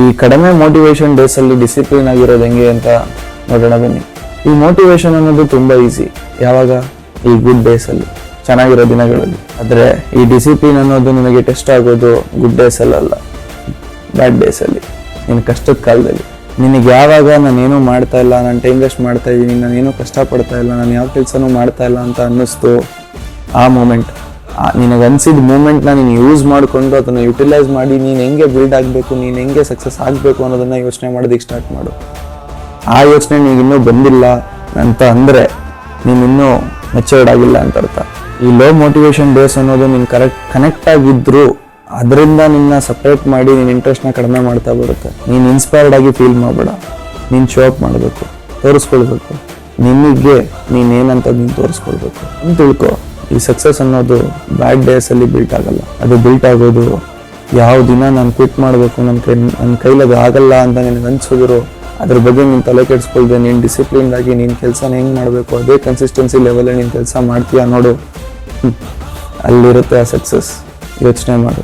ಈ ಕಡಿಮೆ ಮೋಟಿವೇಶನ್ ಡೇಸಲ್ಲಿ ಡಿಸಿಪ್ಲಿನ್ ಆಗಿರೋದು ಹೆಂಗೆ ಅಂತ ನೋಡೋಣ ಬನ್ನಿ. ಈ ಮೋಟಿವೇಶನ್ ಅನ್ನೋದು ತುಂಬ ಈಸಿ, ಯಾವಾಗ? ಈ ಗುಡ್ ಡೇಸಲ್ಲಿ, ಚೆನ್ನಾಗಿರೋ ದಿನಗಳಲ್ಲಿ. ಆದರೆ ಈ ಡಿಸಿಪ್ಲಿನ್ ಅನ್ನೋದು ನಿಮಗೆ ಟೆಸ್ಟ್ ಆಗೋದು ಗುಡ್ ಡೇಸಲ್ಲ, ಬ್ಯಾಡ್ ಡೇಸಲ್ಲಿ, ನಿನ್ನ ಕಷ್ಟದ ಕಾಲದಲ್ಲಿ. ನಿನಗೆ ಯಾವಾಗ ನಾನೇನೂ ಮಾಡ್ತಾ ಇಲ್ಲ, ನಾನು ಟೈಮ್ ವೇಸ್ಟ್ ಮಾಡ್ತಾ ಇದ್ದೀನಿ, ನಾನೇನೂ ಕಷ್ಟಪಡ್ತಾ ಇಲ್ಲ, ನಾನು ಯಾವ ಕೆಲಸನೂ ಮಾಡ್ತಾ ಇಲ್ಲ ಅಂತ ಅನ್ನಿಸ್ತು, ಆ ಮೂಮೆಂಟ್, ನಿನಗೆ ಅನಿಸಿದ ಮೂಮೆಂಟ್ನ ನೀನು ಯೂಸ್ ಮಾಡಿಕೊಂಡು ಅದನ್ನು ಯುಟಿಲೈಸ್ ಮಾಡಿ ನೀನು ಹೆಂಗೆ ಬಿಲ್ಡ್ ಆಗಬೇಕು, ನೀನು ಹೆಂಗೆ ಸಕ್ಸಸ್ ಆಗಬೇಕು ಅನ್ನೋದನ್ನು ಯೋಚನೆ ಮಾಡೋದಕ್ಕೆ ಸ್ಟಾರ್ಟ್ ಮಾಡು. ಆ ಯೋಚನೆ ನಿನಗಿನ್ನೂ ಬಂದಿಲ್ಲ ಅಂತ ಅಂದರೆ ನೀನು ಇನ್ನೂ ಮೆಚೂರ್ಡ್ ಆಗಿಲ್ಲ ಅಂತ ಅರ್ಥ. ಈ ಲೋ ಮೋಟಿವೇಶನ್ ಡೇಸ್ ಅನ್ನೋದು ನೀನು ಕನೆಕ್ಟ್ ಆಗಿದ್ರು ಅದರಿಂದ ನಿನ್ನ ಸಪ್ರೇಟ್ ಮಾಡಿ ನಿನ್ನ ಇಂಟ್ರೆಸ್ಟ್ನ ಕಡಿಮೆ ಮಾಡ್ತಾ ಬರುತ್ತೆ. ನೀನು ಇನ್ಸ್ಪೈರ್ಡ್ ಆಗಿ ಫೀಲ್ ಮಾಡಬೇಡ, ನೀನು ಶೋ ಅಪ್ ಮಾಡಬೇಕು, ತೋರಿಸ್ಕೊಳ್ಬೇಕು, ನಿನಗೆ ನೀನೇನಂತ ನೀನು ತೋರಿಸ್ಕೊಳ್ಬೇಕು ಅಂತ ತಿಳ್ಕೊ. ಈ ಸಕ್ಸಸ್ ಅನ್ನೋದು ಬ್ಯಾಡ್ ಡೇಸಲ್ಲಿ ಬಿಲ್ಟ್ ಆಗಲ್ಲ, ಅದು ಬಿಲ್ಟ್ ಆಗೋದು ಯಾವ ದಿನ ನಾನು ಕ್ವಿಟ್ ಮಾಡಬೇಕು, ನನ್ನ ಕೈಲಿ ಅದು ಆಗಲ್ಲ ಅಂತ ನಿನಗೆ ಅನ್ಸಿದ್ರು ಅದ್ರ ಬಗ್ಗೆ ನೀನು ತಲೆ ಕೆಡಿಸ್ಕೊಳ್ದೆ ನೀನು ಡಿಸಿಪ್ಲಿನ್ ಆಗಿ ನೀನು ಕೆಲಸನ ಹೆಂಗೆ ಮಾಡಬೇಕು ಅದೇ ಕನ್ಸಿಸ್ಟೆನ್ಸಿ ಲೆವೆಲಲ್ಲಿ ನೀನು ಕೆಲಸ ಮಾಡ್ತೀಯ ನೋಡು, ಅಲ್ಲಿರುತ್ತೆ ಆ ಸಕ್ಸಸ್. ಯೋಚನೆ ಮಾಡು.